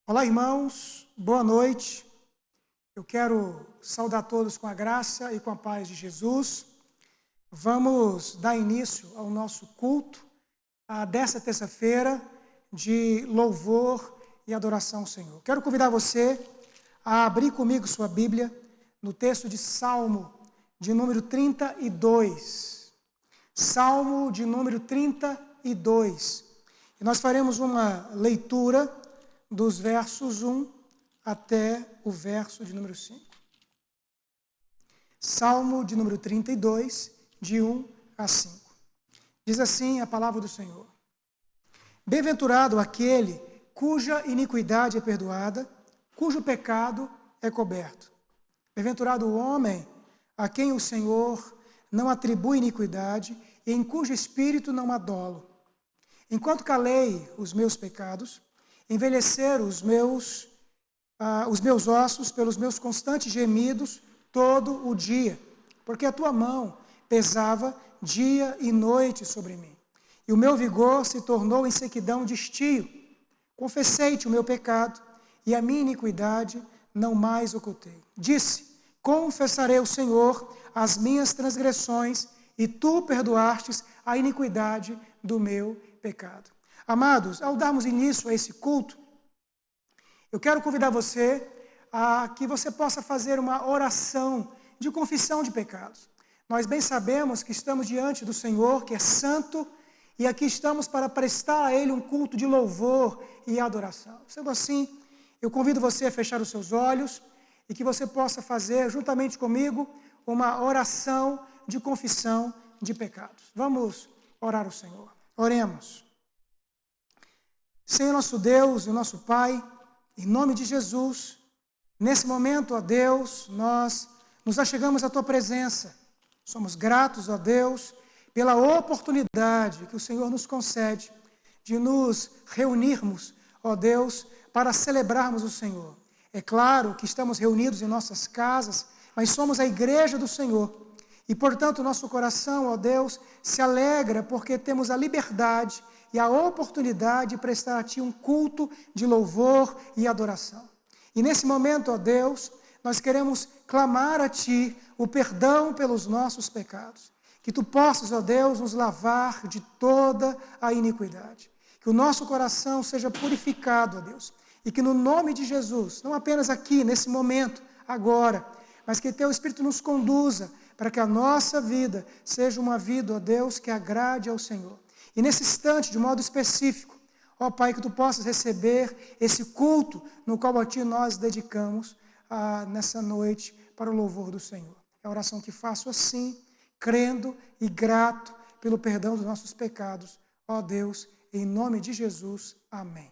Olá, irmãos, boa noite. Eu quero saudar todos com a graça e com a paz de Jesus. Vamos dar início ao nosso culto desta terça-feira de louvor e adoração ao Senhor. Quero convidar você a abrir comigo sua Bíblia no texto de Salmo de número 32. Salmo de número 32. E nós faremos uma leitura dos versos 1 até o verso de número 5. Salmo de número 32, de 1 a 5. Diz assim a palavra do Senhor: Bem-aventurado aquele cuja iniquidade é perdoada, cujo pecado é coberto. Bem-aventurado o homem a quem o Senhor não atribui iniquidade e em cujo espírito não há dolo. Enquanto calei os meus pecados, envelheceram os meus ossos pelos meus constantes gemidos todo o dia, porque a tua mão pesava dia e noite sobre mim, e o meu vigor se tornou em sequidão de estio. Confessei-te o meu pecado, e a minha iniquidade não mais ocultei. Disse: confessarei ao Senhor as minhas transgressões, e tu perdoastes a iniquidade do meu pecado. Amados, ao darmos início a esse culto, eu quero convidar você a que você possa fazer uma oração de confissão de pecados. Nós bem sabemos que estamos diante do Senhor, que é santo, e aqui estamos para prestar a Ele um culto de louvor e adoração. Sendo assim, eu convido você a fechar os seus olhos e que você possa fazer, juntamente comigo, uma oração de confissão de pecados. Vamos orar ao Senhor. Oremos. Senhor nosso Deus e nosso Pai, em nome de Jesus, nesse momento, ó Deus, nós nos achegamos à Tua presença. Somos gratos, ó Deus, pela oportunidade que o Senhor nos concede de nos reunirmos, ó Deus, para celebrarmos o Senhor. É claro que estamos reunidos em nossas casas, mas somos a igreja do Senhor. E, portanto, nosso coração, ó Deus, se alegra porque temos a liberdade e a oportunidade de prestar a Ti um culto de louvor e adoração. E nesse momento, ó Deus, nós queremos clamar a Ti o perdão pelos nossos pecados. Que Tu possas, ó Deus, nos lavar de toda a iniquidade. Que o nosso coração seja purificado, ó Deus. E que no nome de Jesus, não apenas aqui, nesse momento, agora, mas que Teu Espírito nos conduza para que a nossa vida seja uma vida, ó Deus, que agrade ao Senhor. E nesse instante, de modo específico, ó Pai, que Tu possas receber esse culto no qual a Ti nós dedicamos nessa noite para o louvor do Senhor. É a oração que faço assim, crendo e grato pelo perdão dos nossos pecados, ó Deus, em nome de Jesus. Amém.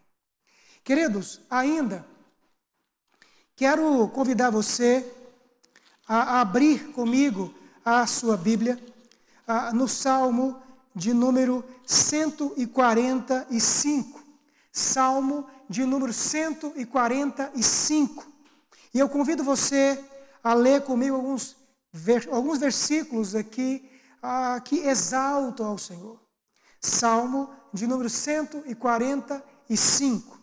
Queridos, ainda quero convidar você a abrir comigo a sua Bíblia no Salmo de número 145. Salmo de número 145. E eu convido você a ler comigo alguns versículos aqui que exaltam ao Senhor. Salmo de número 145.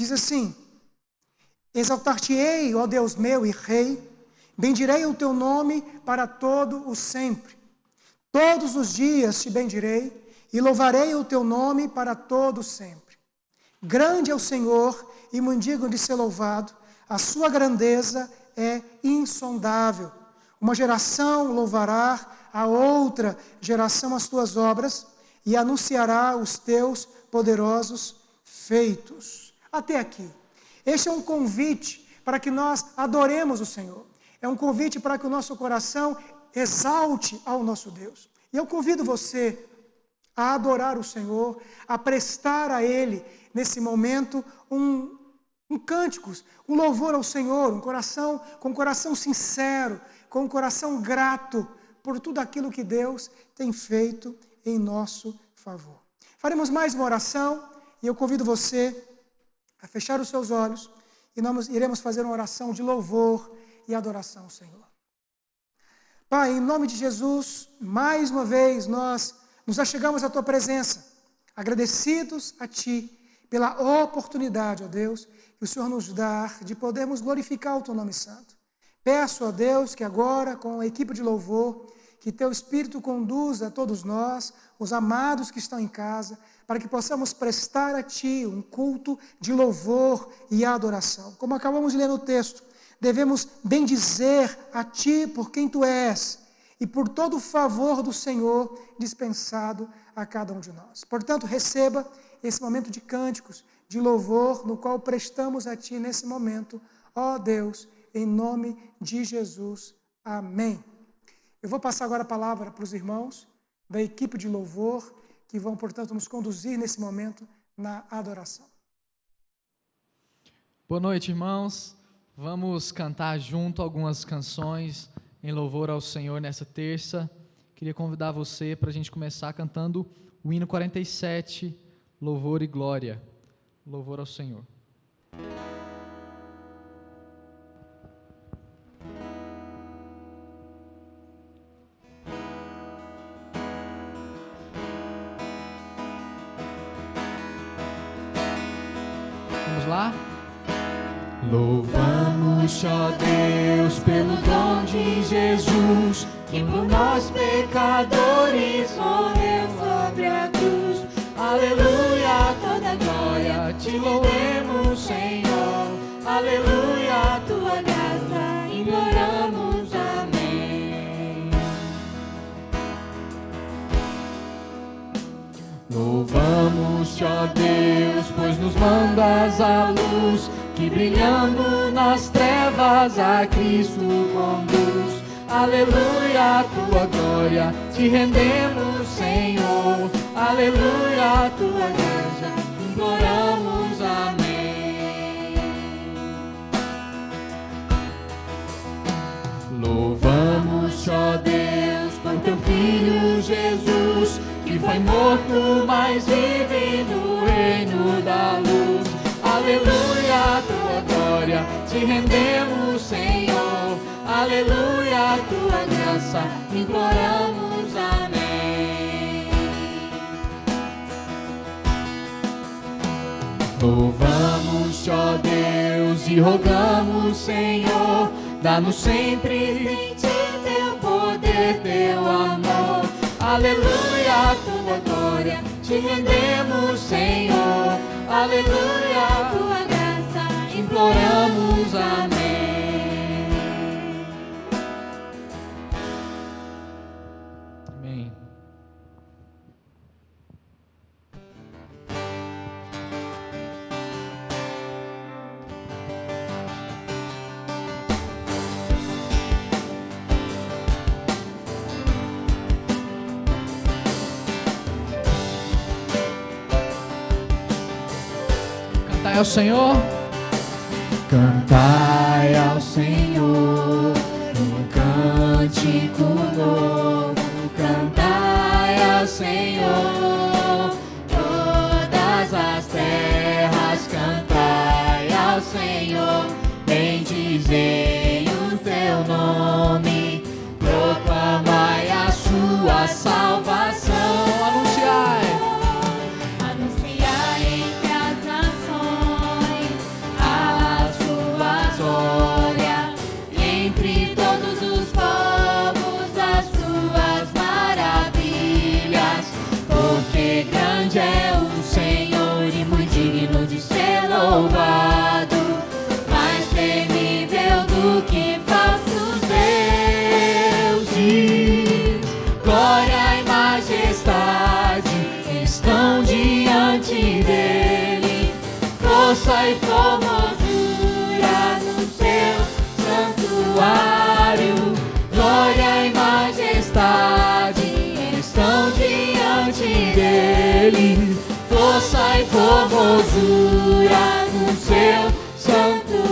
Diz assim: Exaltar-te-ei, ó Deus meu e Rei, bendirei o teu nome para todo o sempre. Todos os dias te bendirei e louvarei o teu nome para todo o sempre. Grande é o Senhor e muito digno de ser louvado, a sua grandeza é insondável. Uma geração louvará a outra geração as tuas obras e anunciará os teus poderosos feitos. Até aqui. Este é um convite para que nós adoremos o Senhor. É um convite para que o nosso coração exalte ao nosso Deus. E eu convido você a adorar o Senhor, a prestar a Ele, nesse momento, um cânticos, um louvor ao Senhor, com um coração sincero, com um coração grato por tudo aquilo que Deus tem feito em nosso favor. Faremos mais uma oração e eu convido você a fechar os seus olhos e nós iremos fazer uma oração de louvor e adoração ao Senhor. Pai, em nome de Jesus, mais uma vez nós nos achegamos à Tua presença, agradecidos a Ti pela oportunidade, ó Deus, que o Senhor nos dá de podermos glorificar o Teu nome santo. Peço, ó Deus, que agora, com a equipe de louvor, que Teu Espírito conduza a todos nós, os amados que estão em casa, para que possamos prestar a Ti um culto de louvor e adoração. Como acabamos de ler no texto, devemos bendizer a Ti por quem Tu és e por todo o favor do Senhor dispensado a cada um de nós. Portanto, receba esse momento de cânticos, de louvor, no qual prestamos a Ti nesse momento, ó Deus, em nome de Jesus. Amém. Eu vou passar agora a palavra para os irmãos da equipe de louvor, que vão, portanto, nos conduzir nesse momento na adoração. Boa noite, irmãos. Vamos cantar junto algumas canções em louvor ao Senhor nessa terça. Queria convidar você para a gente começar cantando o hino 47, Louvor e Glória. Louvor ao Senhor. Vamos lá? Louvamos, ó Deus, pelo dom de Jesus, que por nós pecadores morreu sobre a cruz. Aleluia, toda glória te louvemos, Senhor. Aleluia, tua graça imploramos, amém. Louvamos, ó Deus, pois nos mandas a luz, que brilhando nas trevas a Cristo conduz. Aleluia, tua glória te rendemos, Senhor. Aleluia, tua graça imploramos, amém. Louvamos, ó Deus, por teu Filho Jesus, que foi morto, mas vive no reino da luz. Aleluia, tua glória te rendemos, Senhor. Aleluia, tua graça imploramos, amém. Louvamos, ó Deus, e rogamos, Senhor, dá-nos sempre sentir teu poder, teu amor. Aleluia, tua glória te rendemos, Senhor. Aleluia, tua graça imploramos, amém. Amém. Cantai ao Senhor. Cantai ao Senhor um cântico novo. Cantai ao Senhor todas as terras. Cantai ao Senhor, bendizei o teu nome. Proclamai a sua salvação. Anunciai. É o Senhor e muito digno de ser louvado, mais temível do que falsos deuses. Glória e majestade estão diante dele, força e formosura no seu santuário. Glória e majestade estão diante dele, força e formosura no seu santuário.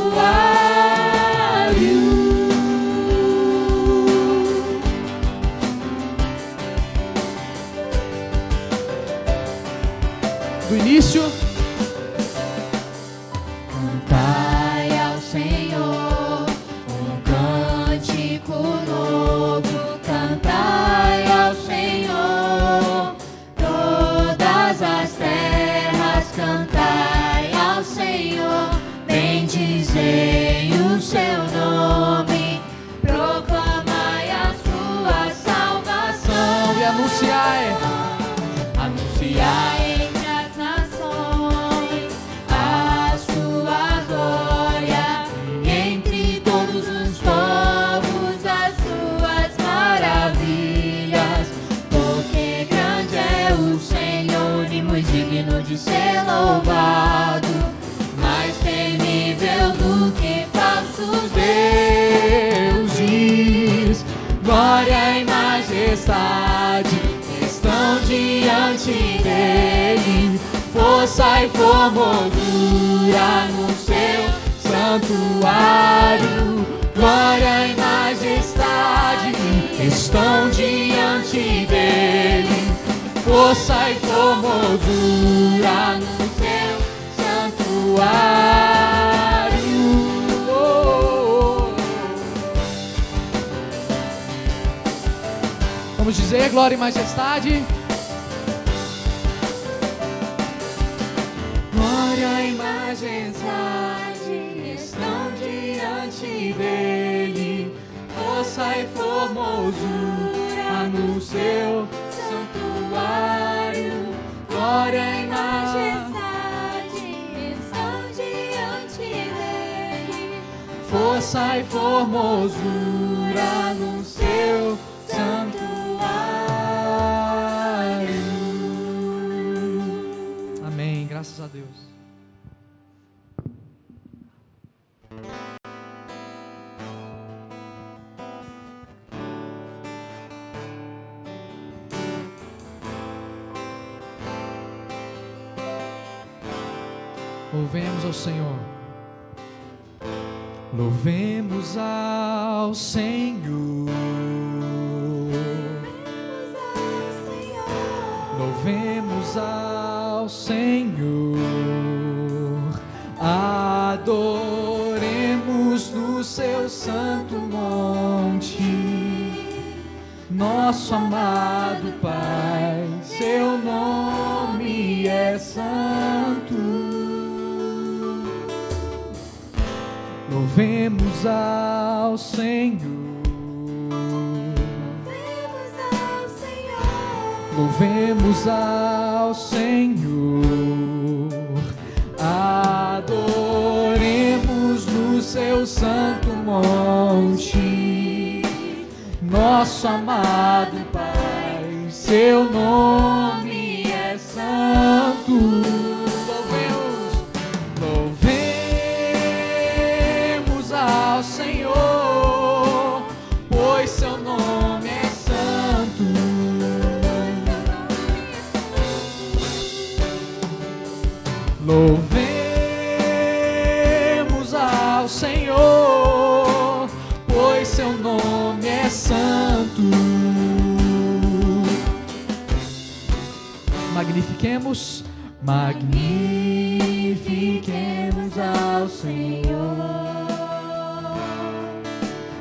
Do início. Cantai ao Senhor um cântico novo. Cantai ao Senhor todas as terras. Cantai anunciai entre as nações a sua glória, entre todos os povos as suas maravilhas, porque grande é o Senhor e muito digno de ser louvado, mais temível do que falsos deuses. Glória e majestade estão diante dele, força e formosura no seu santuário. Glória e majestade estão diante dele, força e formosura no seu santuário. Vamos dizer glória e majestade. Glória e majestade estão diante dele, força e formosura no seu santuário. Glória e majestade estão diante dele, força e formosura no seu santuário. Amém, graças a Deus. Louvemos ao Senhor. Louvemos ao Senhor. Louvemos ao Senhor. Adoremos no seu santo monte, nosso amado Pai, seu nome é santo. Louvemos ao Senhor. Louvemos ao Senhor. Adoremos no seu santo monte, nosso amado Pai, seu nome é santo. Louvemos ao Senhor, pois seu nome é santo. Louvemos ao Senhor, pois seu nome é santo. Magnifiquemos, magnifiquemos ao Senhor,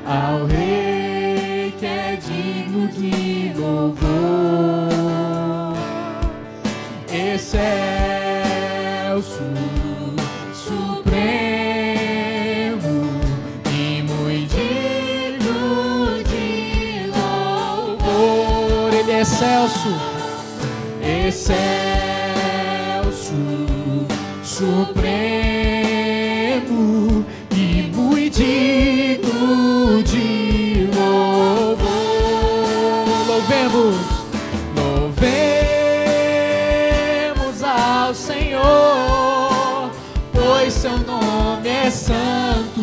ao Rei que é digno de louvor. Excelso, supremo e muito digno de louvor. Ele é excelso, excelso, supremo e muito digno de louvor. Louvemos, louvemos ao Senhor, pois seu nome é santo.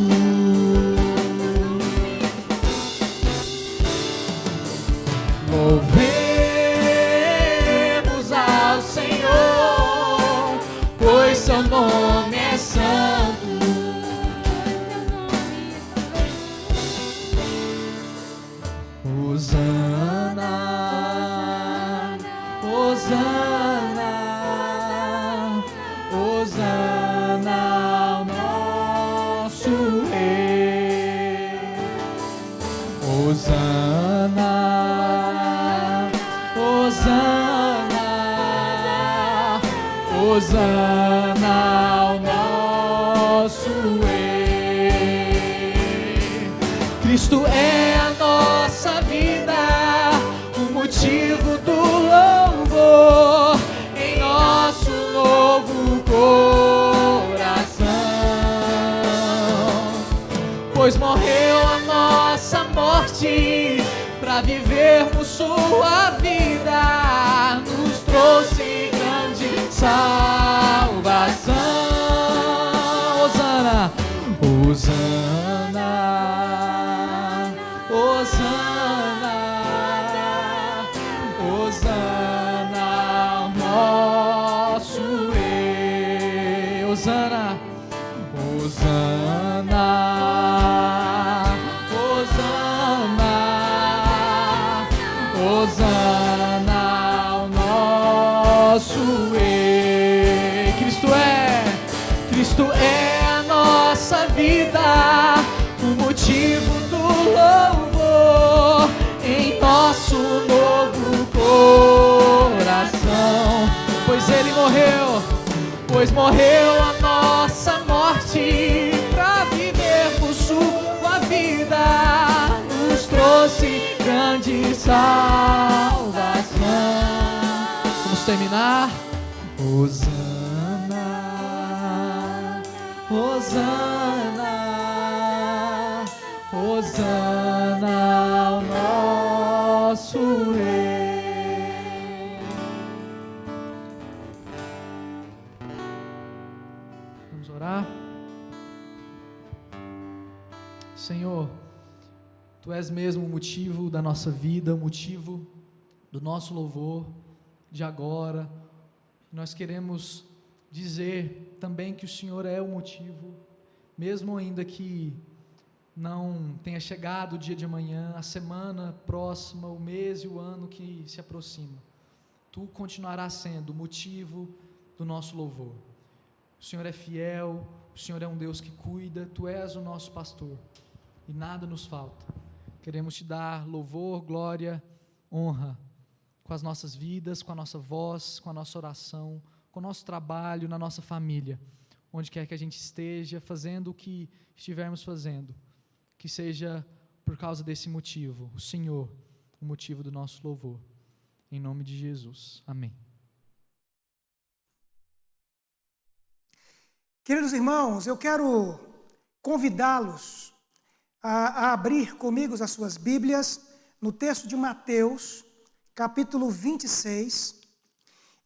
Louvemos ao Senhor, pois seu nome é santo. Hosana, Hosana, Hosana ao nosso Rei. Hosana, Hosana, Hosana ao nosso Rei. Cristo é a nossa vida, o motivo do morte, para vivermos sua vida, nos trouxe grande salvação. Hosana, Hosana, Hosana, Hosana ao nosso Rei. Hosana, Hosana, Hosana, Hosana ao nosso Rei. Cristo é a nossa vida, o motivo do louvor em nosso novo coração. Pois morreu a nossa morte, para vivermos sua vida, nos trouxe grande salvação. Vamos terminar. Hosana, Hosana, Hosana ao nosso Rei. Vamos orar. Senhor, Tu és mesmo o motivo da nossa vida, o motivo do nosso louvor de agora. Nós queremos dizer também que o Senhor é o motivo, mesmo ainda que não tenha chegado o dia de amanhã, a semana próxima, o mês e o ano que se aproxima. Tu continuarás sendo o motivo do nosso louvor. O Senhor é fiel, o Senhor é um Deus que cuida, Tu és o nosso pastor e nada nos falta. Queremos Te dar louvor, glória, honra, com as nossas vidas, com a nossa voz, com a nossa oração, com o nosso trabalho, na nossa família, onde quer que a gente esteja, fazendo o que estivermos fazendo, que seja por causa desse motivo, o Senhor, o motivo do nosso louvor. Em nome de Jesus. Amém. Queridos irmãos, eu quero convidá-los a abrir comigo as suas Bíblias no texto de Mateus, capítulo 26,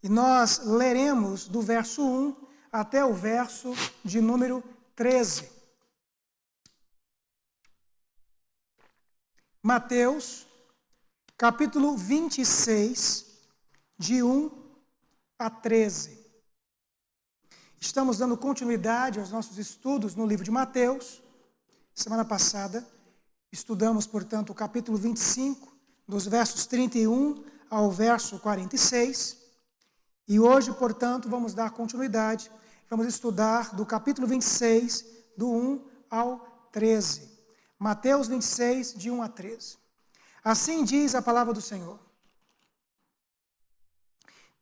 e nós leremos do verso 1 até o verso de número 13. Mateus, capítulo 26, de 1 a 13. Estamos dando continuidade aos nossos estudos no livro de Mateus. Semana passada, estudamos, portanto, o capítulo 25, dos versos 31 ao verso 46. E hoje, portanto, vamos dar continuidade. Vamos estudar do capítulo 26, do 1 ao 13. Mateus 26, de 1 a 13. Assim diz a palavra do Senhor.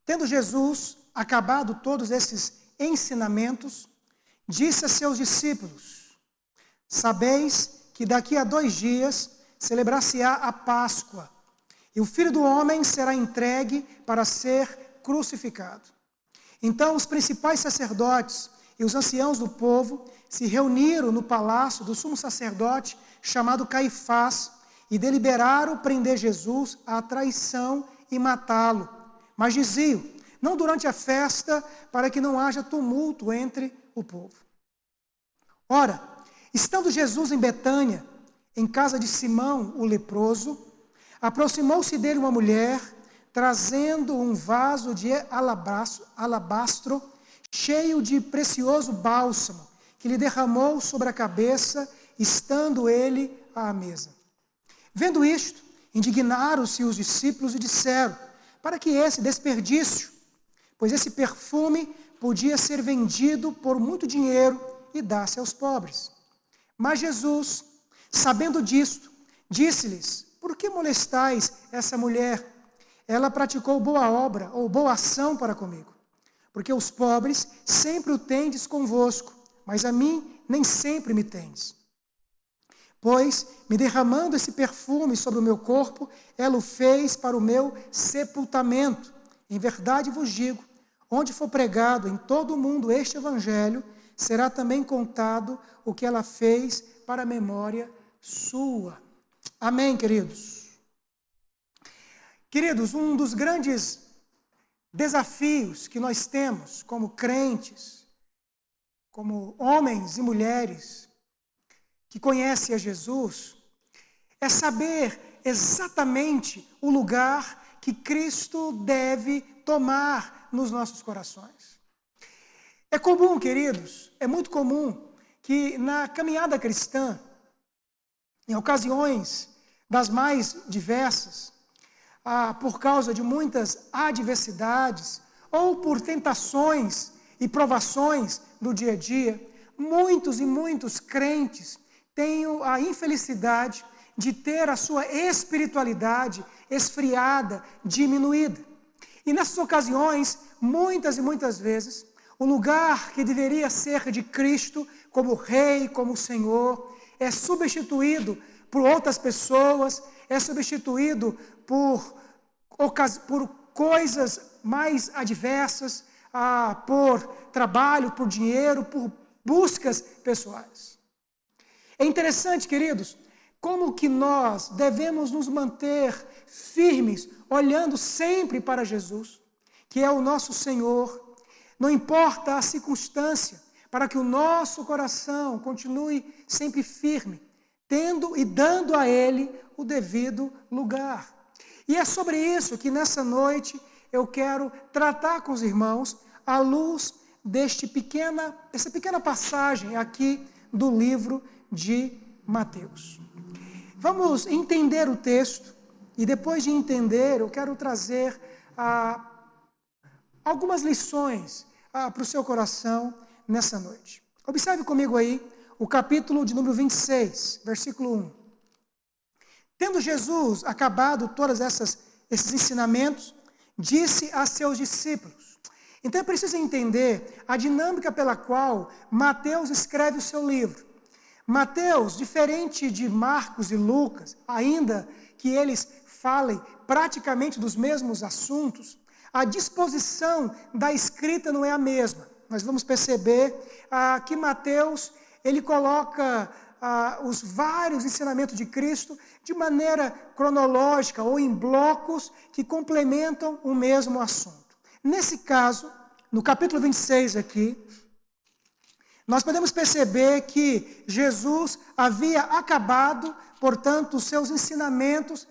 Tendo Jesus acabado todos esses ensinamentos, disse a seus discípulos: sabeis que daqui a 2 dias celebrar-se-á a Páscoa, e o Filho do Homem será entregue para ser crucificado. Então os principais sacerdotes e os anciãos do povo se reuniram no palácio do sumo sacerdote chamado Caifás e deliberaram prender Jesus à traição e matá-lo. Mas diziam: não durante a festa, para que não haja tumulto entre o povo. Ora, estando Jesus em Betânia, em casa de Simão, o leproso, aproximou-se dele uma mulher, trazendo um vaso de alabastro, cheio de precioso bálsamo, que lhe derramou sobre a cabeça, estando ele à mesa. Vendo isto, indignaram-se os discípulos e disseram: para que esse desperdício? Pois esse perfume podia ser vendido por muito dinheiro e dar-se aos pobres. Mas Jesus, sabendo disto, disse-lhes: por que molestais essa mulher? Ela praticou boa obra ou boa ação para comigo. Porque os pobres sempre o tendes convosco, mas a mim nem sempre me tendes. Pois, me derramando esse perfume sobre o meu corpo, ela o fez para o meu sepultamento. Em verdade vos digo, onde for pregado em todo o mundo este evangelho, será também contado o que ela fez para a memória sua. Amém, queridos? Queridos, um dos grandes desafios que nós temos como crentes, como homens e mulheres que conhecem a Jesus, é saber exatamente o lugar que Cristo deve tomar nos nossos corações. É comum, queridos, é muito comum que na caminhada cristã, em ocasiões das mais diversas, por causa de muitas adversidades ou por tentações e provações do dia a dia, muitos e muitos crentes têm a infelicidade de ter a sua espiritualidade esfriada, diminuída. E nessas ocasiões, muitas e muitas vezes, o lugar que deveria ser de Cristo como Rei, como Senhor, é substituído por outras pessoas, é substituído por coisas mais adversas, por trabalho, por dinheiro, por buscas pessoais. É interessante, queridos, como que nós devemos nos manter firmes, olhando sempre para Jesus, que é o nosso Senhor, não importa a circunstância, para que o nosso coração continue sempre firme, tendo e dando a Ele o devido lugar. E é sobre isso que nessa noite eu quero tratar com os irmãos à luz dessa pequena passagem aqui do livro de Mateus. Vamos entender o texto e depois de entender eu quero trazer algumas lições para o seu coração nessa noite. Observe comigo aí o capítulo de número 26, versículo 1. Tendo Jesus acabado todos esses ensinamentos, disse a seus discípulos. Então é preciso entender a dinâmica pela qual Mateus escreve o seu livro. Mateus, diferente de Marcos e Lucas, ainda que eles falem praticamente dos mesmos assuntos, a disposição da escrita não é a mesma. Nós vamos perceber que Mateus, ele coloca os vários ensinamentos de Cristo de maneira cronológica ou em blocos que complementam o mesmo assunto. Nesse caso, no capítulo 26 aqui, nós podemos perceber que Jesus havia acabado, portanto, os seus ensinamentos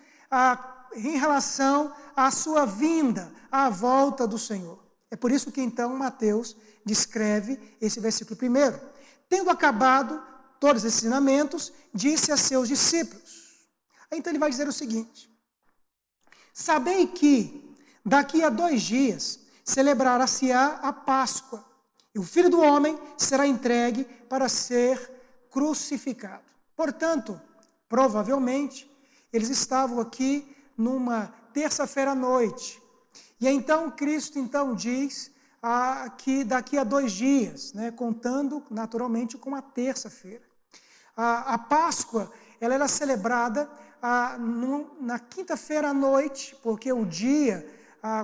em relação à sua vinda, à volta do Senhor. É por isso que então Mateus descreve esse versículo primeiro. Tendo acabado todos os ensinamentos, disse a seus discípulos. Então ele vai dizer o seguinte: sabei que daqui a 2 dias celebrará-se-á a Páscoa, e o Filho do Homem será entregue para ser crucificado. Portanto, provavelmente, eles estavam aqui numa terça-feira à noite. E então Cristo diz que daqui a 2 dias, contando naturalmente com a terça-feira. A Páscoa, ela era celebrada na quinta-feira à noite, porque o dia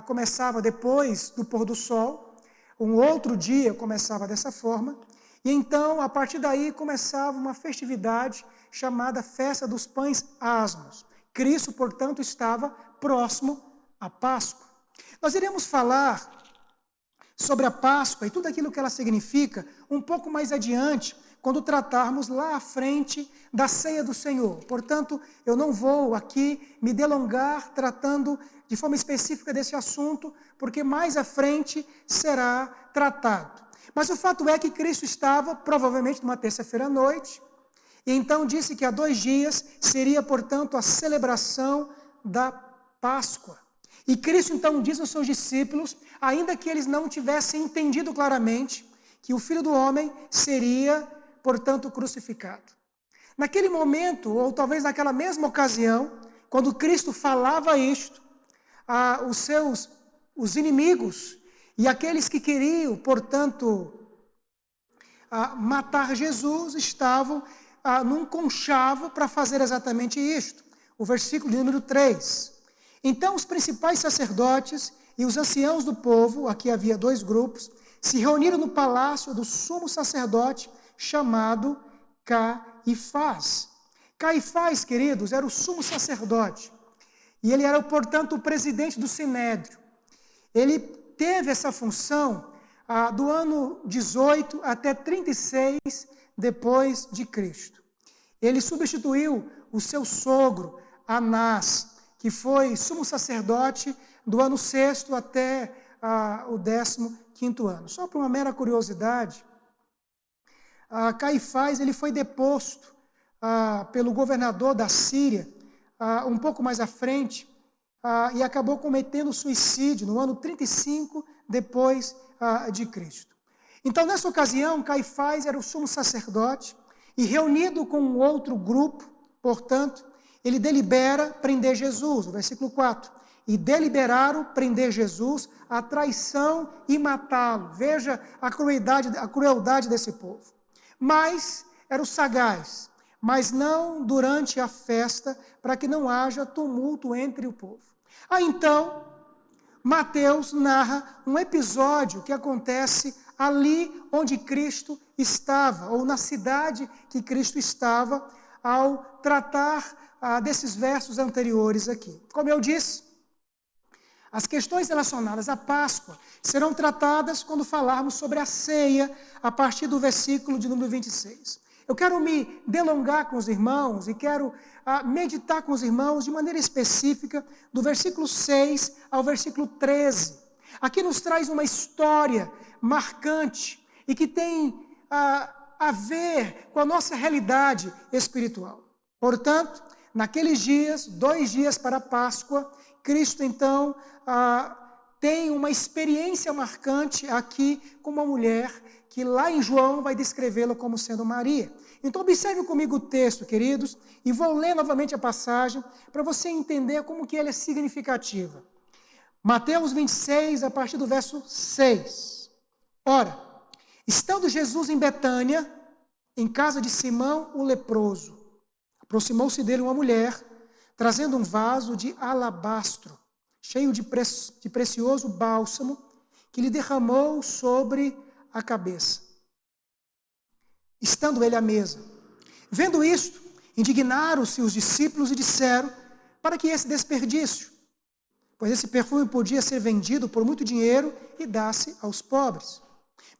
começava depois do pôr do sol, um outro dia começava dessa forma, e então, a partir daí, começava uma festividade chamada Festa dos Pães Asmos. Cristo, portanto, estava próximo à Páscoa. Nós iremos falar sobre a Páscoa e tudo aquilo que ela significa um pouco mais adiante, quando tratarmos lá à frente da ceia do Senhor. Portanto, eu não vou aqui me delongar tratando de forma específica desse assunto, porque mais à frente será tratado. Mas o fato é que Cristo estava, provavelmente, numa terça-feira à noite, e então disse que há 2 dias seria, portanto, a celebração da Páscoa. E Cristo então diz aos seus discípulos, ainda que eles não tivessem entendido claramente, que o Filho do Homem seria, portanto, crucificado. Naquele momento, ou talvez naquela mesma ocasião, quando Cristo falava isto, os inimigos e aqueles que queriam, portanto, matar Jesus, estavam num conchavo para fazer exatamente isto. O versículo de número 3. Então os principais sacerdotes e os anciãos do povo, aqui havia 2 grupos, se reuniram no palácio do sumo sacerdote chamado Caifás. Caifás, queridos, era o sumo sacerdote. E ele era, portanto, o presidente do Sinédrio. Ele teve essa função do ano 18 até 36 depois de Cristo. Ele substituiu o seu sogro, Anás, que foi sumo sacerdote do ano 6º até o 15º ano. Só por uma mera curiosidade, Caifás ele foi deposto pelo governador da Síria, um pouco mais à frente, e acabou cometendo suicídio no ano 35 depois de Cristo. Então, nessa ocasião, Caifás era o sumo sacerdote e, reunido com um outro grupo, portanto, ele delibera prender Jesus, no versículo 4. E deliberaram prender Jesus, a traição e matá-lo. Veja a crueldade desse povo. Mas era o sagaz, mas não durante a festa, para que não haja tumulto entre o povo. Então, Mateus narra um episódio que acontece ali onde Cristo estava, ou na cidade que Cristo estava, ao tratar desses versos anteriores aqui. Como eu disse, as questões relacionadas à Páscoa serão tratadas quando falarmos sobre a ceia, a partir do versículo de número 26. Eu quero me delongar com os irmãos e quero meditar com os irmãos de maneira específica do versículo 6 ao versículo 13. Aqui nos traz uma história marcante e que tem a ver com a nossa realidade espiritual. Portanto, naqueles dias, 2 dias para a Páscoa, Cristo então tem uma experiência marcante aqui com uma mulher que lá em João vai descrevê-la como sendo Maria. Então observe comigo o texto, queridos, e vou ler novamente a passagem para você entender como que ela é significativa. Mateus 26, a partir do verso 6. Ora, estando Jesus em Betânia, em casa de Simão o leproso, aproximou-se dele uma mulher, trazendo um vaso de alabastro, cheio de precioso bálsamo, que lhe derramou sobre a cabeça. Estando ele à mesa. Vendo isto, indignaram-se os discípulos e disseram: para que esse desperdício? Pois esse perfume podia ser vendido por muito dinheiro e dar-se aos pobres.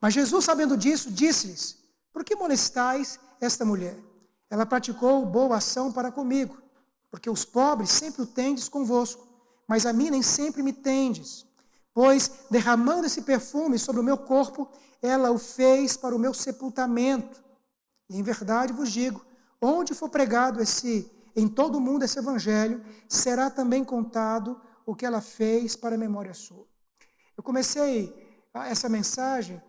Mas Jesus, sabendo disso, disse-lhes: por que molestais esta mulher? Ela praticou boa ação para comigo, porque os pobres sempre o tendes convosco, mas a mim nem sempre me tendes. Pois, derramando esse perfume sobre o meu corpo, ela o fez para o meu sepultamento. E em verdade vos digo, onde for pregado em todo o mundo esse evangelho, será também contado o que ela fez para a memória sua. Eu comecei essa mensagem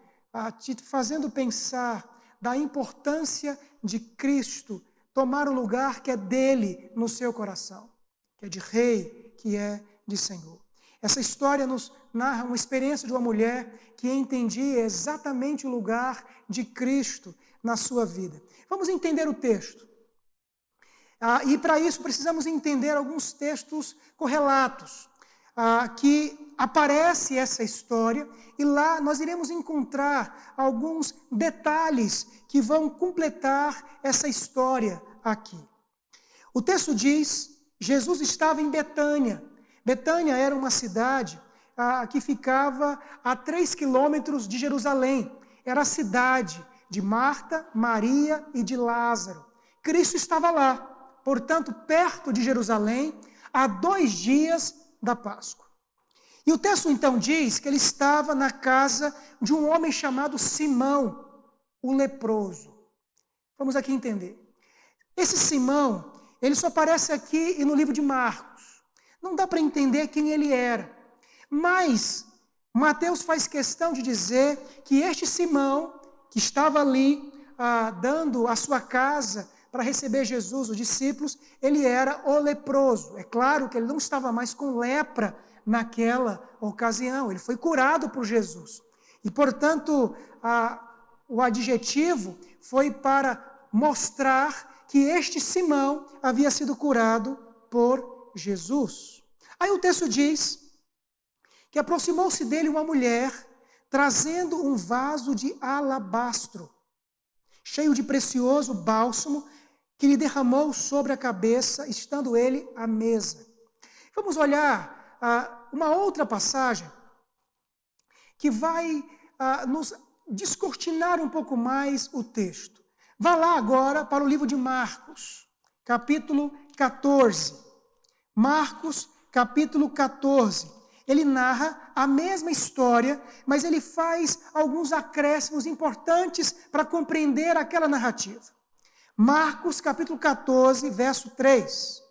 te fazendo pensar da importância de Cristo tomar o lugar que é dele no seu coração, que é de rei, que é de Senhor. Essa história nos narra uma experiência de uma mulher que entendia exatamente o lugar de Cristo na sua vida. Vamos entender o texto. E para isso precisamos entender alguns textos correlatos, que aparece essa história, e lá nós iremos encontrar alguns detalhes que vão completar essa história aqui. O texto diz: Jesus estava em Betânia. Betânia era uma cidade que ficava a 3 quilômetros de Jerusalém. Era a cidade de Marta, Maria e de Lázaro. Cristo estava lá, portanto, perto de Jerusalém, a 2 dias da Páscoa. E o texto então diz que ele estava na casa de um homem chamado Simão, o leproso. Vamos aqui entender. Esse Simão, ele só aparece aqui e no livro de Marcos. Não dá para entender quem ele era. Mas Mateus faz questão de dizer que este Simão, que estava ali dando a sua casa para receber Jesus, os discípulos, ele era o leproso. É claro que ele não estava mais com lepra naquela ocasião, ele foi curado por Jesus. E, portanto, o adjetivo foi para mostrar que este Simão havia sido curado por Jesus. Aí o texto diz que aproximou-se dele uma mulher, trazendo um vaso de alabastro, cheio de precioso bálsamo, que lhe derramou sobre a cabeça, estando ele à mesa. Vamos olhar uma outra passagem que vai nos descortinar um pouco mais o texto. Vá lá agora para o livro de Marcos, capítulo 14. Marcos, capítulo 14. Ele narra a mesma história, mas ele faz alguns acréscimos importantes para compreender aquela narrativa. Marcos, capítulo 14, verso 3.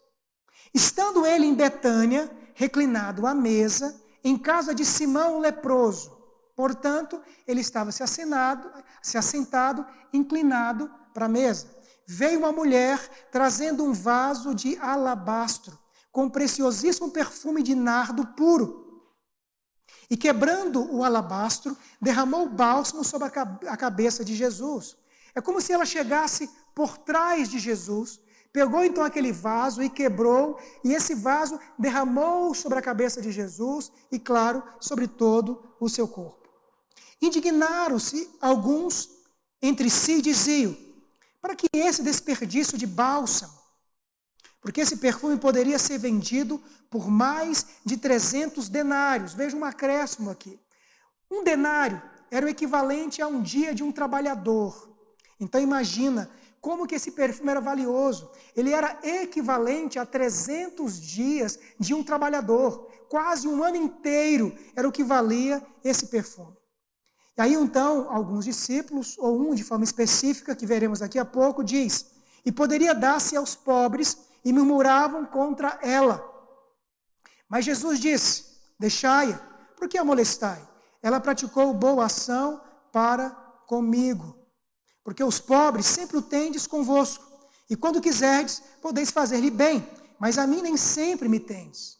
Estando ele em Betânia, reclinado à mesa, em casa de Simão o leproso. Portanto, ele estava se assentado, inclinado para a mesa. Veio uma mulher trazendo um vaso de alabastro, com preciosíssimo perfume de nardo puro. E quebrando o alabastro, derramou o bálsamo sobre a cabeça de Jesus. É como se ela chegasse por trás de Jesus, pegou então aquele vaso e quebrou, e esse vaso derramou sobre a cabeça de Jesus e, claro, sobre todo o seu corpo. Indignaram-se alguns entre si e diziam: para que esse desperdício de bálsamo? Porque esse perfume poderia ser vendido por mais de 300 denários. Veja um acréscimo aqui. Um denário era o equivalente a um dia de um trabalhador. Então imagina como que esse perfume era valioso. Ele era equivalente a 300 dias de um trabalhador. Quase um ano inteiro era o que valia esse perfume. E aí então, alguns discípulos, ou um de forma específica, que veremos daqui a pouco, diz: e poderia dar-se aos pobres, e murmuravam contra ela. Mas Jesus disse: deixai-a, por que a molestai? Ela praticou boa ação para comigo. Porque os pobres sempre o tendes convosco, e quando quiserdes, podeis fazer-lhe bem, mas a mim nem sempre me tendes.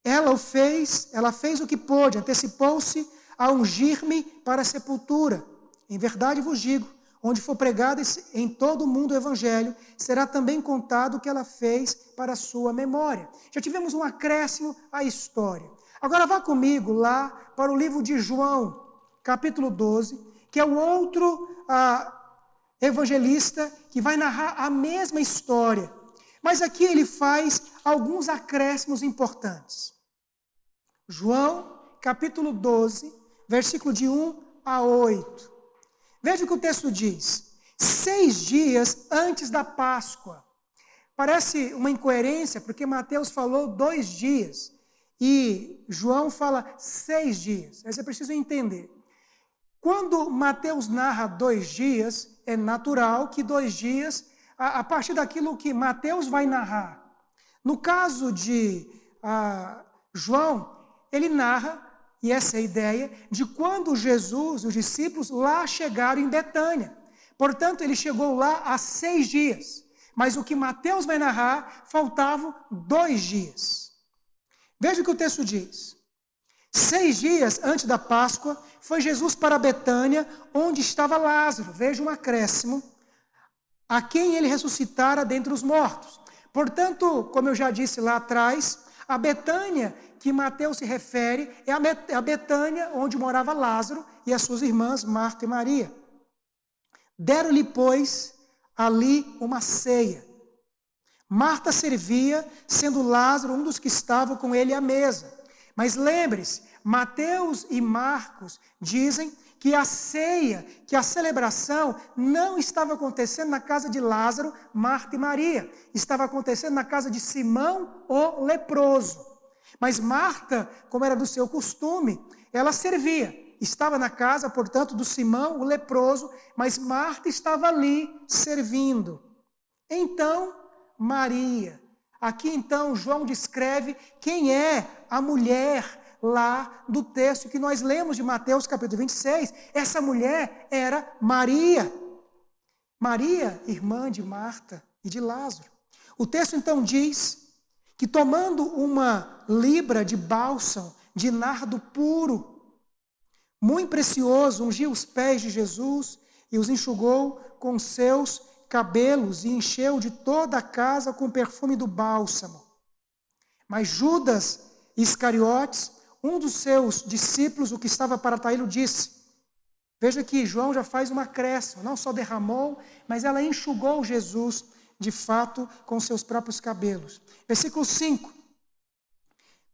Ela fez o que pôde, antecipou-se a ungir-me para a sepultura. Em verdade vos digo, onde for pregado em todo o mundo o evangelho, será também contado o que ela fez para a sua memória. Já tivemos um acréscimo à história. Agora vá comigo lá para o livro de João, capítulo 12, que é o outro evangelista que vai narrar a mesma história. Mas aqui ele faz alguns acréscimos importantes. João, capítulo 12, versículo de 1 a 8. Veja o que o texto diz. 6 dias antes da Páscoa. Parece uma incoerência, porque Mateus falou 2 dias e João fala 6 dias. Aí você precisa entender. Quando Mateus narra 2 dias, é natural que 2 dias, a partir daquilo que Mateus vai narrar. No caso de João, ele narra, e essa é a ideia, de quando Jesus e os discípulos lá chegaram em Betânia. Portanto, ele chegou lá há 6 dias. Mas o que Mateus vai narrar, faltavam 2 dias. Veja o que o texto diz. 6 dias antes da Páscoa, foi Jesus para Betânia, onde estava Lázaro. Veja um acréscimo, a quem ele ressuscitara dentre os mortos. Portanto, como eu já disse lá atrás, a Betânia que Mateus se refere é a Betânia onde morava Lázaro e as suas irmãs Marta e Maria. Deram-lhe, pois, ali uma ceia. Marta servia, sendo Lázaro um dos que estavam com ele à mesa. Mas lembre-se, Mateus e Marcos dizem que a ceia, que a celebração não estava acontecendo na casa de Lázaro, Marta e Maria. Estava acontecendo na casa de Simão, o leproso. Mas Marta, como era do seu costume, ela servia. Estava na casa, portanto, do Simão, o leproso, mas Marta estava ali servindo. Então, Maria. Aqui, então, João descreve quem é a mulher lá do texto que nós lemos de Mateus capítulo 26. Essa mulher era Maria. Maria, irmã de Marta e de Lázaro. O texto, então, diz que tomando uma libra de bálsamo, de nardo puro, muito precioso, ungiu os pés de Jesus e os enxugou com seus cabelos e encheu de toda a casa com o perfume do bálsamo. Mas Judas Iscariotes, um dos seus discípulos, o que estava para traí-lo, disse, veja que João já faz uma acréscimo, não só derramou, mas ela enxugou Jesus de fato, com seus próprios cabelos. Versículo 5.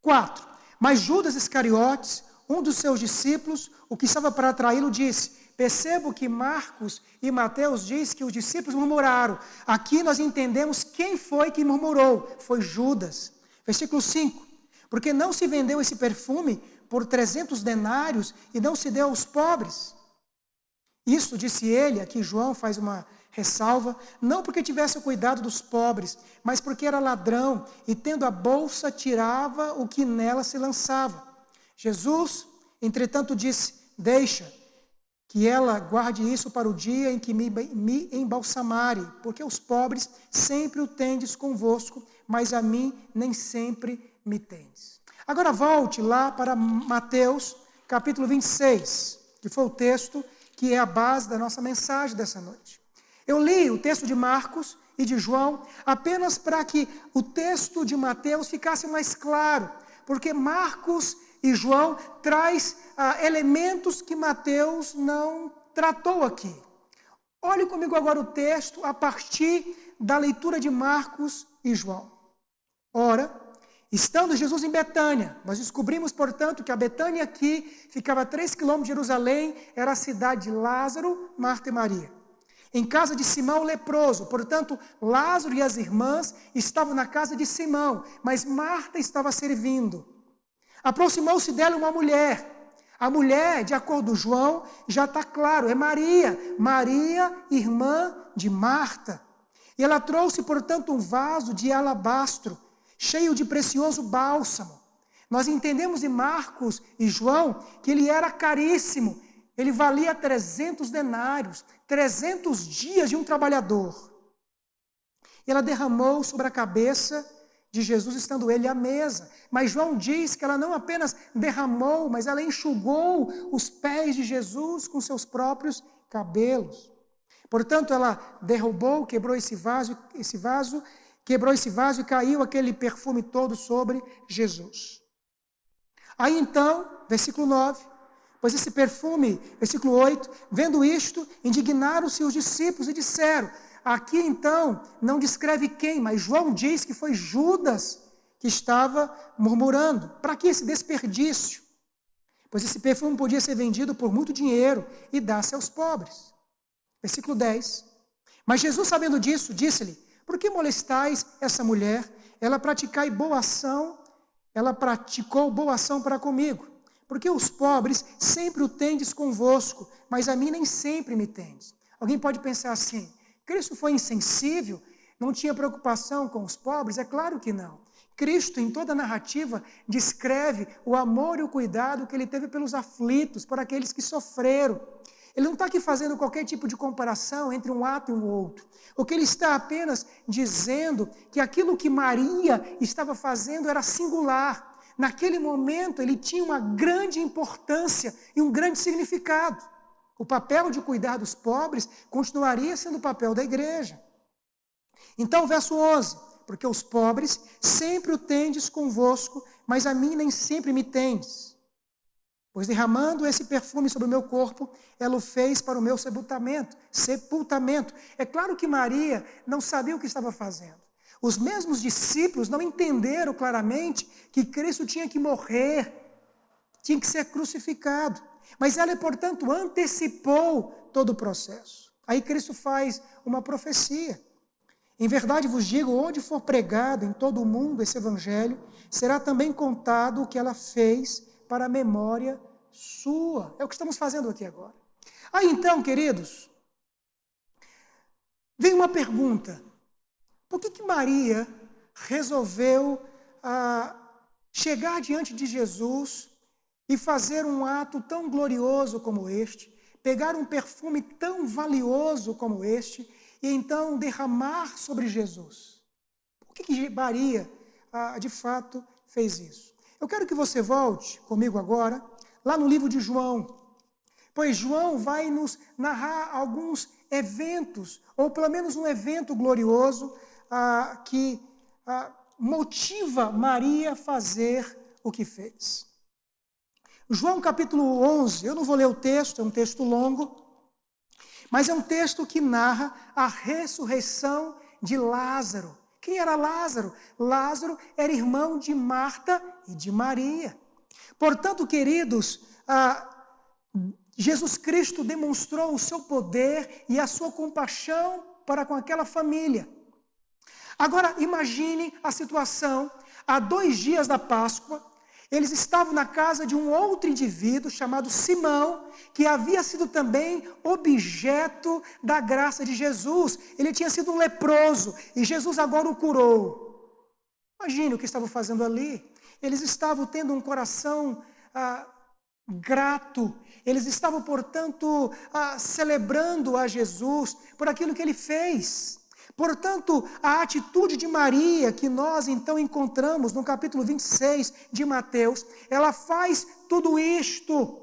4. Mas Judas Iscariotes, um dos seus discípulos, o que estava para traí-lo, disse: percebo que Marcos e Mateus diz que os discípulos murmuraram. Aqui nós entendemos quem foi que murmurou. Foi Judas. Versículo 5. Porque não se vendeu esse perfume por 300 denários e não se deu aos pobres? Isso, disse ele, aqui João faz uma ressalva, não porque tivesse o cuidado dos pobres, mas porque era ladrão e, tendo a bolsa, tirava o que nela se lançava. Jesus, entretanto, disse: deixa que ela guarde isso para o dia em que me embalsamare, porque os pobres sempre o tendes convosco, mas a mim nem sempre me tendes. Agora volte lá para Mateus, capítulo 26, que foi o texto que é a base da nossa mensagem dessa noite. Eu li o texto de Marcos e de João apenas para que o texto de Mateus ficasse mais claro, porque Marcos e João traz elementos que Mateus não tratou aqui. Olhe comigo agora o texto a partir da leitura de Marcos e João. Ora, estando Jesus em Betânia, nós descobrimos, portanto, que a Betânia aqui ficava a 3 quilômetros de Jerusalém, era a cidade de Lázaro, Marta e Maria. Em casa de Simão o leproso, portanto, Lázaro e as irmãs estavam na casa de Simão, mas Marta estava servindo. Aproximou-se dela uma mulher. A mulher, de acordo com João, já está claro, é Maria, irmã de Marta. E ela trouxe, portanto, um vaso de alabastro, cheio de precioso bálsamo. Nós entendemos em Marcos e João que ele era caríssimo. Ele valia 300 denários, 300 dias de um trabalhador. E ela derramou sobre a cabeça de Jesus, estando ele à mesa. Mas João diz que ela não apenas derramou, mas ela enxugou os pés de Jesus com seus próprios cabelos. Portanto, ela derrubou, quebrou esse vaso e caiu aquele perfume todo sobre Jesus. Aí então, versículo 9, pois esse perfume, versículo 8, vendo isto, indignaram-se os discípulos e disseram, aqui então não descreve quem, mas João diz que foi Judas que estava murmurando. Para que esse desperdício? Pois esse perfume podia ser vendido por muito dinheiro e dar-se aos pobres. Versículo 10, mas Jesus, sabendo disso, disse-lhe, por que molestais essa mulher? Ela praticou boa ação para comigo. Porque os pobres sempre o tendes convosco, mas a mim nem sempre me tendes. Alguém pode pensar assim, Cristo foi insensível? Não tinha preocupação com os pobres? É claro que não. Cristo, em toda a narrativa, descreve o amor e o cuidado que ele teve pelos aflitos, por aqueles que sofreram. Ele não está aqui fazendo qualquer tipo de comparação entre um ato e um outro. O que ele está apenas dizendo que aquilo que Maria estava fazendo era singular. Naquele momento, ele tinha uma grande importância e um grande significado. O papel de cuidar dos pobres continuaria sendo o papel da igreja. Então, verso 11, porque os pobres sempre o tendes convosco, mas a mim nem sempre me tendes. Pois derramando esse perfume sobre o meu corpo, ela o fez para o meu sepultamento. É claro que Maria não sabia o que estava fazendo. Os mesmos discípulos não entenderam claramente que Cristo tinha que morrer, tinha que ser crucificado. Mas ela, portanto, antecipou todo o processo. Aí Cristo faz uma profecia. Em verdade vos digo, onde for pregado em todo o mundo esse evangelho, será também contado o que ela fez para a memória sua. É o que estamos fazendo aqui agora. Aí então, queridos, vem uma pergunta. Por que Maria resolveu chegar diante de Jesus e fazer um ato tão glorioso como este, pegar um perfume tão valioso como este e então derramar sobre Jesus? Por que Maria, de fato, fez isso? Eu quero que você volte comigo agora, lá no livro de João, pois João vai nos narrar alguns eventos, ou pelo menos um evento glorioso, que motiva Maria a fazer o que fez. João capítulo 11, eu não vou ler o texto, é um texto longo, mas é um texto que narra a ressurreição de Lázaro. Quem era Lázaro? Lázaro era irmão de Marta e de Maria. Portanto, queridos, Jesus Cristo demonstrou o seu poder e a sua compaixão para com aquela família. Agora, imagine a situação, há 2 dias da Páscoa, eles estavam na casa de um outro indivíduo chamado Simão, que havia sido também objeto da graça de Jesus. Ele tinha sido um leproso e Jesus agora o curou. Imagine o que estavam fazendo ali. Eles estavam tendo um coração grato. Eles estavam, portanto, celebrando a Jesus por aquilo que ele fez. Portanto, a atitude de Maria, que nós então encontramos no capítulo 26 de Mateus, ela faz tudo isto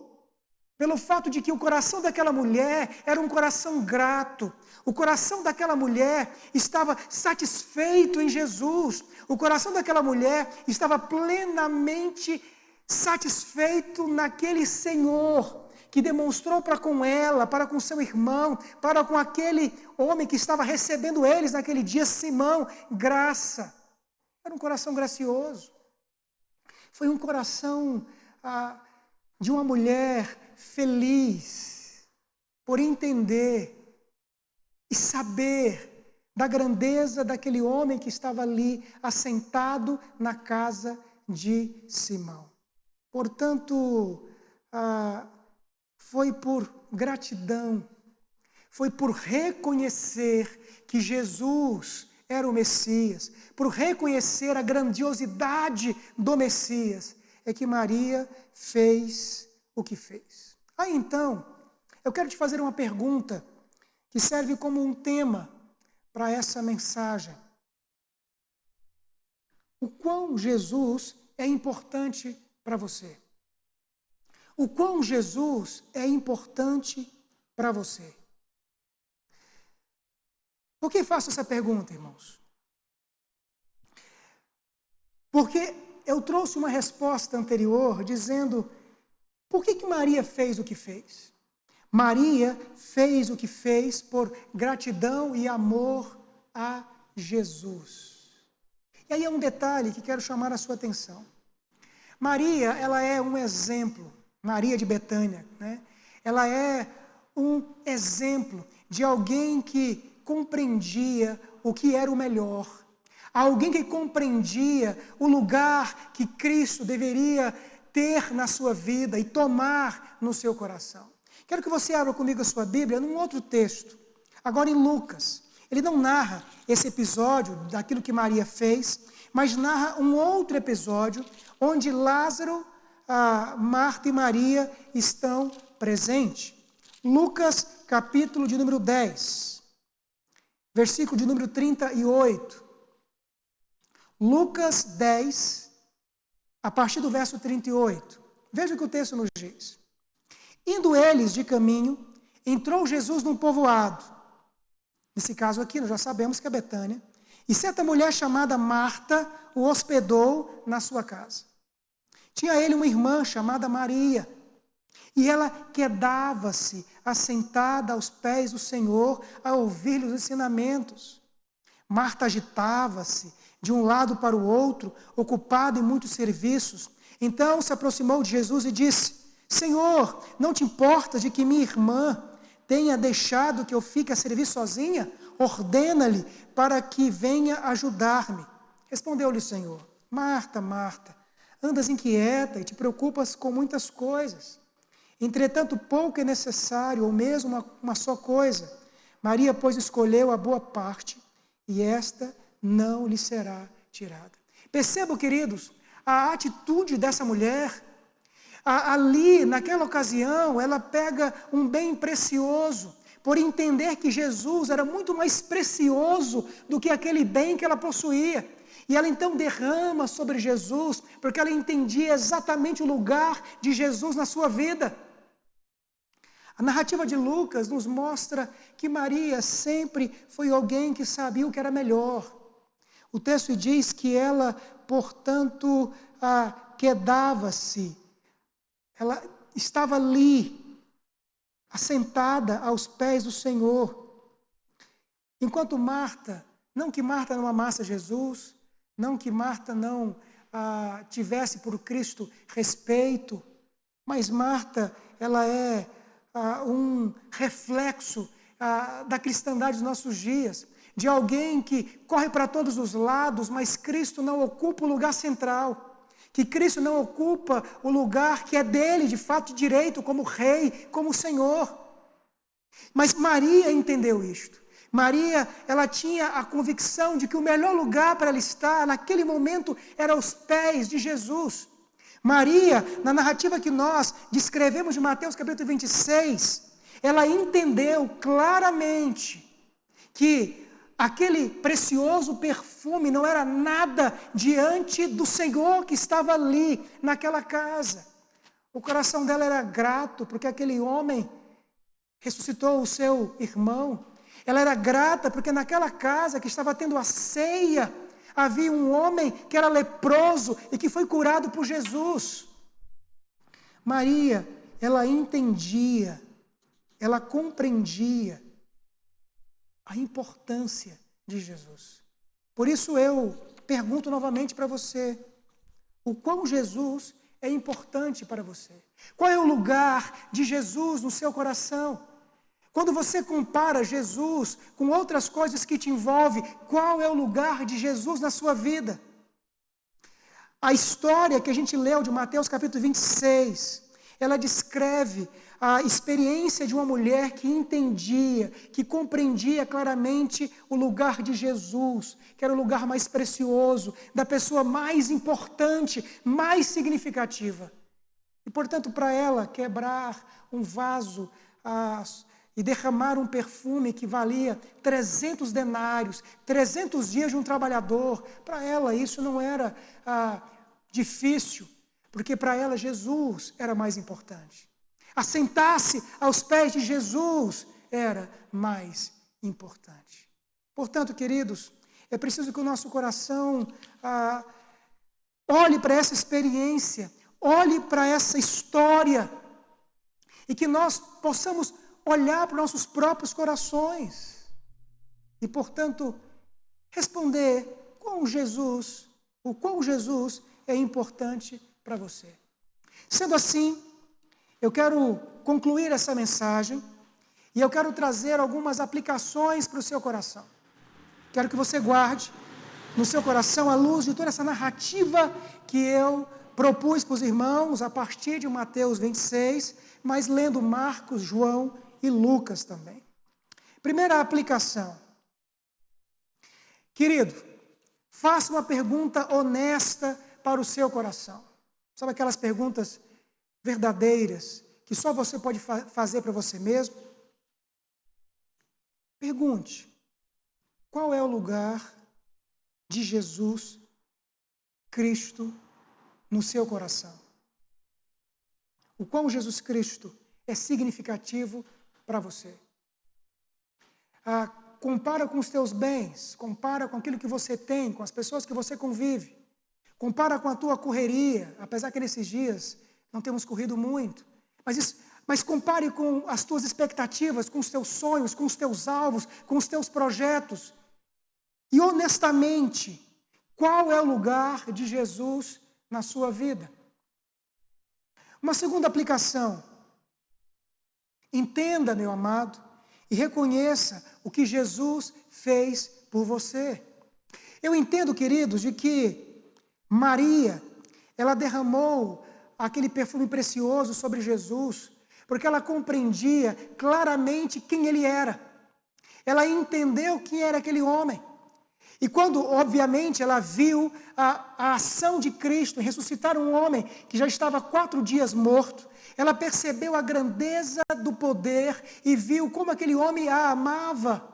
pelo fato de que o coração daquela mulher era um coração grato. O coração daquela mulher estava satisfeito em Jesus. O coração daquela mulher estava plenamente satisfeito naquele Senhor que demonstrou para com ela, para com seu irmão, para com aquele homem que estava recebendo eles naquele dia, Simão, graça. Era um coração gracioso. Foi um coração de uma mulher feliz por entender e saber da grandeza daquele homem que estava ali assentado na casa de Simão. Portanto, foi por gratidão, foi por reconhecer que Jesus era o Messias, por reconhecer a grandiosidade do Messias, é que Maria fez o que fez. Aí então, eu quero te fazer uma pergunta que serve como um tema para essa mensagem. O quão Jesus é importante para você? O quão Jesus é importante para você? Por que faço essa pergunta, irmãos? Porque eu trouxe uma resposta anterior dizendo por que Maria fez o que fez. Maria fez o que fez por gratidão e amor a Jesus. E aí é um detalhe que quero chamar a sua atenção. Maria, ela é um exemplo. Maria de Betânia, né? Ela é um exemplo de alguém que compreendia o que era o melhor. Alguém que compreendia o lugar que Cristo deveria ter na sua vida e tomar no seu coração. Quero que você abra comigo a sua Bíblia num outro texto, agora em Lucas. Ele não narra esse episódio daquilo que Maria fez, mas narra um outro episódio onde Lázaro, Marta e Maria estão presentes. Lucas, capítulo de número 10, versículo de número 38. Lucas 10, a partir do verso 38. Veja o que o texto nos diz. Indo eles de caminho, entrou Jesus num povoado. Nesse caso aqui, nós já sabemos que é Betânia. E certa mulher chamada Marta o hospedou na sua casa. Tinha ele uma irmã chamada Maria, e ela quedava-se assentada aos pés do Senhor a ouvir-lhe os ensinamentos. Marta agitava-se de um lado para o outro, ocupada em muitos serviços. Então se aproximou de Jesus e disse: Senhor, não te importas de que minha irmã tenha deixado que eu fique a servir sozinha? Ordena-lhe para que venha ajudar-me. Respondeu-lhe o Senhor: Marta, Marta, andas inquieta e te preocupas com muitas coisas. Entretanto, pouco é necessário, ou mesmo uma só coisa. Maria, pois, escolheu a boa parte, e esta não lhe será tirada. Percebam, queridos, a atitude dessa mulher. Ali, naquela ocasião, ela pega um bem precioso, por entender que Jesus era muito mais precioso do que aquele bem que ela possuía. E ela então derrama sobre Jesus, porque ela entendia exatamente o lugar de Jesus na sua vida. A narrativa de Lucas nos mostra que Maria sempre foi alguém que sabia o que era melhor. O texto diz que ela, portanto, quedava-se. Ela estava ali, assentada aos pés do Senhor. Enquanto Marta Não que Marta não amasse Jesus, não que Marta não tivesse por Cristo respeito, mas Marta, ela é um reflexo da cristandade dos nossos dias, de alguém que corre para todos os lados, mas Cristo não ocupa o lugar central, que Cristo não ocupa o lugar que é dele, de fato, de direito, como rei, como Senhor. Mas Maria entendeu isto. Maria, ela tinha a convicção de que o melhor lugar para ela estar, naquele momento, era aos pés de Jesus. Maria, na narrativa que nós descrevemos de Mateus capítulo 26, ela entendeu claramente que aquele precioso perfume não era nada diante do Senhor que estava ali, naquela casa. O coração dela era grato, porque aquele homem ressuscitou o seu irmão. Ela era grata, porque naquela casa que estava tendo a ceia, havia um homem que era leproso e que foi curado por Jesus. Maria, ela entendia, ela compreendia a importância de Jesus. Por isso eu pergunto novamente para você, o quão Jesus é importante para você? Qual é o lugar de Jesus no seu coração? Quando você compara Jesus com outras coisas que te envolvem, qual é o lugar de Jesus na sua vida? A história que a gente leu de Mateus capítulo 26, ela descreve a experiência de uma mulher que entendia, que compreendia claramente o lugar de Jesus, que era o lugar mais precioso, da pessoa mais importante, mais significativa. E, portanto, para ela, quebrar um vaso e derramar um perfume que valia 300 denários, 300 dias de um trabalhador, para ela isso não era difícil, porque para ela Jesus era mais importante. Assentar-se aos pés de Jesus era mais importante. Portanto, queridos, é preciso que o nosso coração olhe para essa experiência, olhe para essa história, e que nós possamos olhar para os nossos próprios corações e, portanto, responder o quão Jesus é importante para você. Sendo assim, eu quero concluir essa mensagem e eu quero trazer algumas aplicações para o seu coração. Quero que você guarde no seu coração à luz de toda essa narrativa que eu propus para os irmãos a partir de Mateus 26, mas lendo Marcos, João e Lucas também. Primeira aplicação. Querido, faça uma pergunta honesta para o seu coração. Sabe aquelas perguntas verdadeiras que só você pode fazer para você mesmo? Pergunte: qual é o lugar de Jesus Cristo no seu coração? O quão Jesus Cristo é significativo para você? Compara com os teus bens, compara com aquilo que você tem, com as pessoas que você convive, compara com a tua correria, apesar que nesses dias não temos corrido muito, mas compare com as tuas expectativas, com os teus sonhos, com os teus alvos, com os teus projetos, e honestamente, qual é o lugar de Jesus na sua vida? Uma segunda aplicação: entenda, meu amado, e reconheça o que Jesus fez por você. Eu entendo, queridos, de que Maria, ela derramou aquele perfume precioso sobre Jesus, porque ela compreendia claramente quem ele era. Ela entendeu quem era aquele homem. E quando, obviamente, ela viu a ação de Cristo em ressuscitar um homem que já estava 4 dias morto, ela percebeu a grandeza do poder e viu como aquele homem a amava,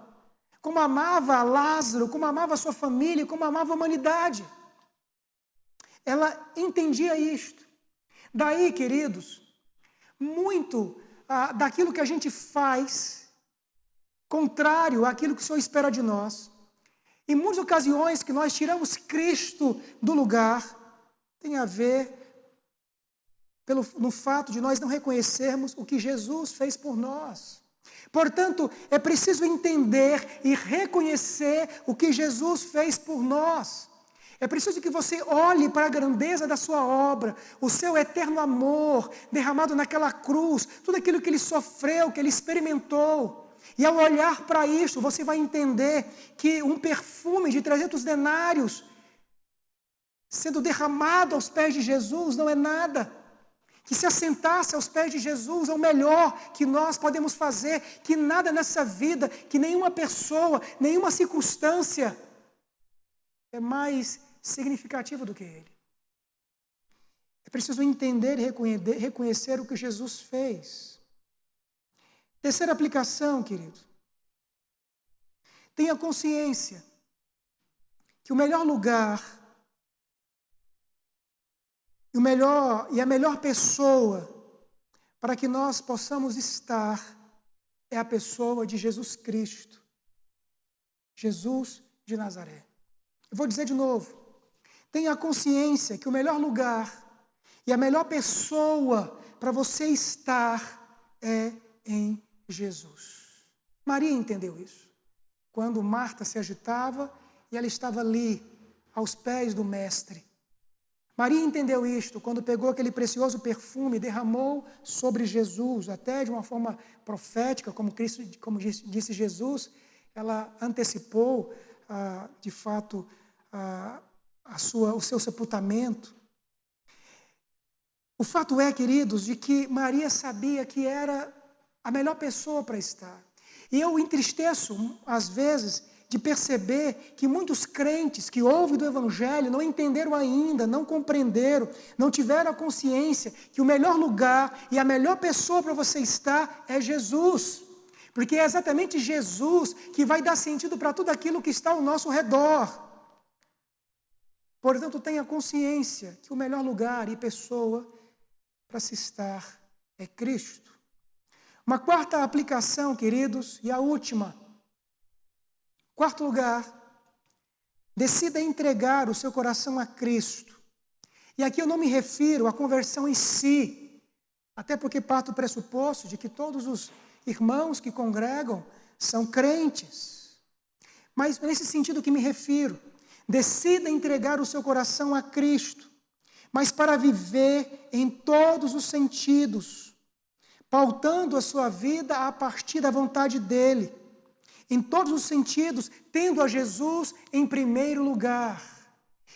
como amava a Lázaro, como amava a sua família, como amava a humanidade. Ela entendia isto. Daí, queridos, muito daquilo que a gente faz, contrário àquilo que o Senhor espera de nós, em muitas ocasiões que nós tiramos Cristo do lugar, tem a ver no fato de nós não reconhecermos o que Jesus fez por nós. Portanto, é preciso entender e reconhecer o que Jesus fez por nós. É preciso que você olhe para a grandeza da sua obra, o seu eterno amor derramado naquela cruz, tudo aquilo que ele sofreu, que ele experimentou. E ao olhar para isso, você vai entender que um perfume de 300 denários sendo derramado aos pés de Jesus não é nada. Que se assentasse aos pés de Jesus é o melhor que nós podemos fazer, que nada nessa vida, que nenhuma pessoa, nenhuma circunstância é mais significativo do que Ele. É preciso entender e reconhecer o que Jesus fez. Terceira aplicação, querido. Tenha consciência que o melhor lugar e a melhor pessoa para que nós possamos estar é a pessoa de Jesus Cristo, Jesus de Nazaré. Eu vou dizer de novo. Tenha consciência que o melhor lugar e a melhor pessoa para você estar é em Jesus. Maria entendeu isso. Quando Marta se agitava e ela estava ali, aos pés do Mestre. Maria entendeu isto quando pegou aquele precioso perfume e derramou sobre Jesus, até de uma forma profética, como disse Jesus, ela antecipou, de fato, o seu sepultamento. O fato é, queridos, de que Maria sabia que era a melhor pessoa para estar. E eu entristeço, às vezes, de perceber que muitos crentes que ouvem do Evangelho não entenderam ainda, não compreenderam, não tiveram a consciência que o melhor lugar e a melhor pessoa para você estar é Jesus. Porque é exatamente Jesus que vai dar sentido para tudo aquilo que está ao nosso redor. Portanto, tenha consciência que o melhor lugar e pessoa para se estar é Cristo. Uma quarta aplicação, queridos, e a última. Quarto lugar, decida entregar o seu coração a Cristo. E aqui eu não me refiro à conversão em si, até porque parto do pressuposto de que todos os irmãos que congregam são crentes. Mas nesse sentido que me refiro, decida entregar o seu coração a Cristo, mas para viver em todos os sentidos, pautando a sua vida a partir da vontade dEle, em todos os sentidos, tendo a Jesus em primeiro lugar.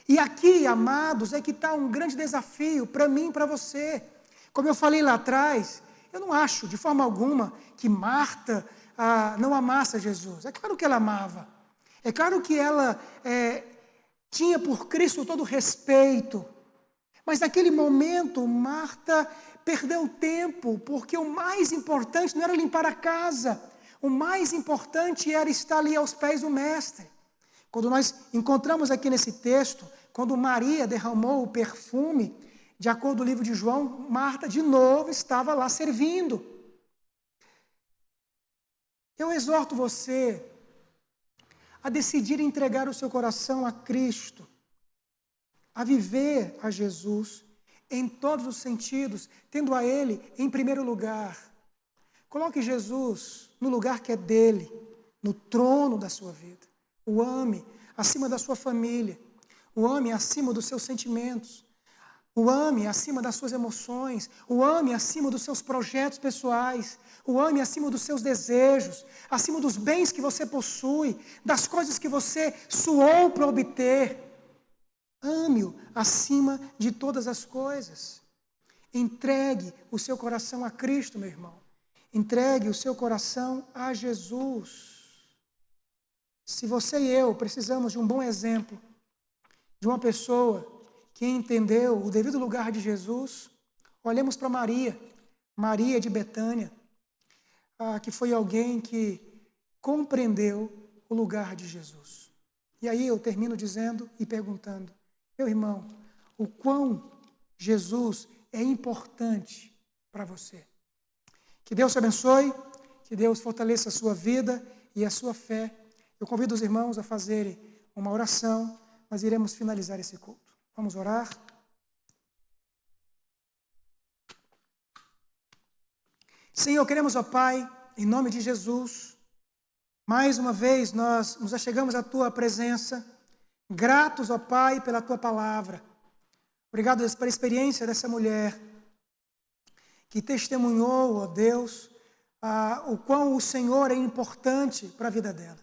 E aqui, amados, é que está um grande desafio para mim e para você. Como eu falei lá atrás, eu não acho de forma alguma que Marta não amasse a Jesus. É claro que ela amava. É claro que ela tinha por Cristo todo o respeito. Mas naquele momento, Marta perdeu tempo, porque o mais importante não era limpar a casa. O mais importante era estar ali aos pés do Mestre. Quando nós encontramos aqui nesse texto, quando Maria derramou o perfume, de acordo com o livro de João, Marta de novo estava lá servindo. Eu exorto você a decidir entregar o seu coração a Cristo, a viver a Jesus em todos os sentidos, tendo a Ele em primeiro lugar. Coloque Jesus no lugar que é dele, no trono da sua vida. O ame acima da sua família, o ame acima dos seus sentimentos, o ame acima das suas emoções, o ame acima dos seus projetos pessoais, o ame acima dos seus desejos, acima dos bens que você possui, das coisas que você suou para obter. Ame-o acima de todas as coisas. Entregue o seu coração a Cristo, meu irmão. Entregue o seu coração a Jesus. Se você e eu precisamos de um bom exemplo, de uma pessoa que entendeu o devido lugar de Jesus, olhemos para Maria de Betânia, que foi alguém que compreendeu o lugar de Jesus. E aí eu termino dizendo e perguntando, meu irmão, o quão Jesus é importante para você. Que Deus te abençoe, que Deus fortaleça a sua vida e a sua fé. Eu convido os irmãos a fazerem uma oração, nós iremos finalizar esse culto. Vamos orar? Senhor, queremos, ó Pai, em nome de Jesus, mais uma vez nós nos achegamos à Tua presença, gratos, ó Pai, pela Tua palavra. Obrigado, Deus, pela experiência dessa mulher que testemunhou, ó Deus, o quão o Senhor é importante para a vida dela.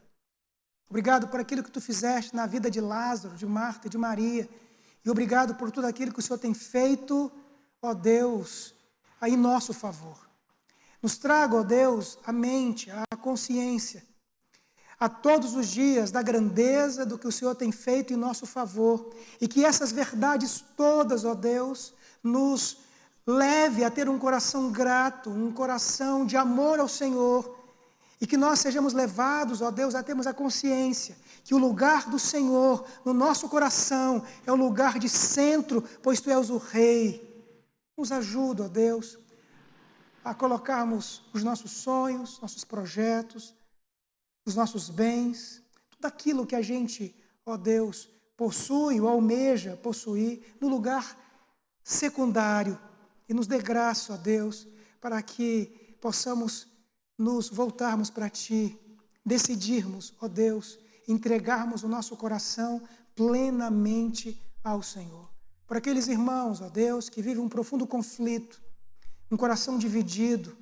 Obrigado por aquilo que Tu fizeste na vida de Lázaro, de Marta e de Maria. E obrigado por tudo aquilo que o Senhor tem feito, ó Deus, em nosso favor. Nos traga, ó Deus, a mente, a consciência, a todos os dias da grandeza do que o Senhor tem feito em nosso favor. E que essas verdades todas, ó Deus, nos leve a ter um coração grato, um coração de amor ao Senhor. E que nós sejamos levados, ó Deus, a termos a consciência que o lugar do Senhor no nosso coração é o lugar de centro, pois Tu és o Rei. Nos ajuda, ó Deus, a colocarmos os nossos sonhos, nossos projetos, os nossos bens, tudo aquilo que a gente, ó Deus, possui ou almeja possuir, no lugar secundário. E nos dê graça, ó Deus, para que possamos nos voltarmos para Ti, decidirmos, ó Deus, entregarmos o nosso coração plenamente ao Senhor. Para aqueles irmãos, ó Deus, que vivem um profundo conflito, um coração dividido,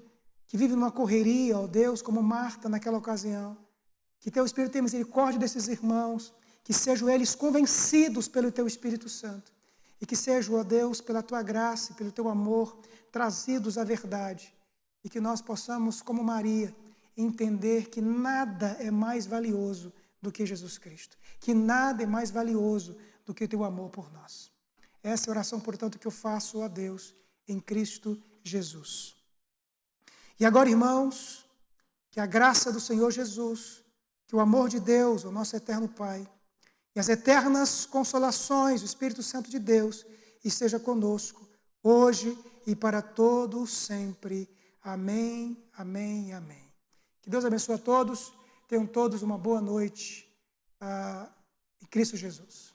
que vivem numa correria, ó Deus, como Marta naquela ocasião, que Teu Espírito tenha misericórdia desses irmãos, que sejam eles convencidos pelo Teu Espírito Santo, e que sejam, ó Deus, pela Tua graça e pelo Teu amor, trazidos à verdade. E que nós possamos, como Maria, entender que nada é mais valioso do que Jesus Cristo. Que nada é mais valioso do que o Teu amor por nós. Essa é a oração, portanto, que eu faço a Deus em Cristo Jesus. E agora, irmãos, que a graça do Senhor Jesus, que o amor de Deus, o nosso eterno Pai, e as eternas consolações do Espírito Santo de Deus esteja conosco, hoje e para todos sempre. Amém, amém e amém. Que Deus abençoe a todos, tenham todos uma boa noite em Cristo Jesus.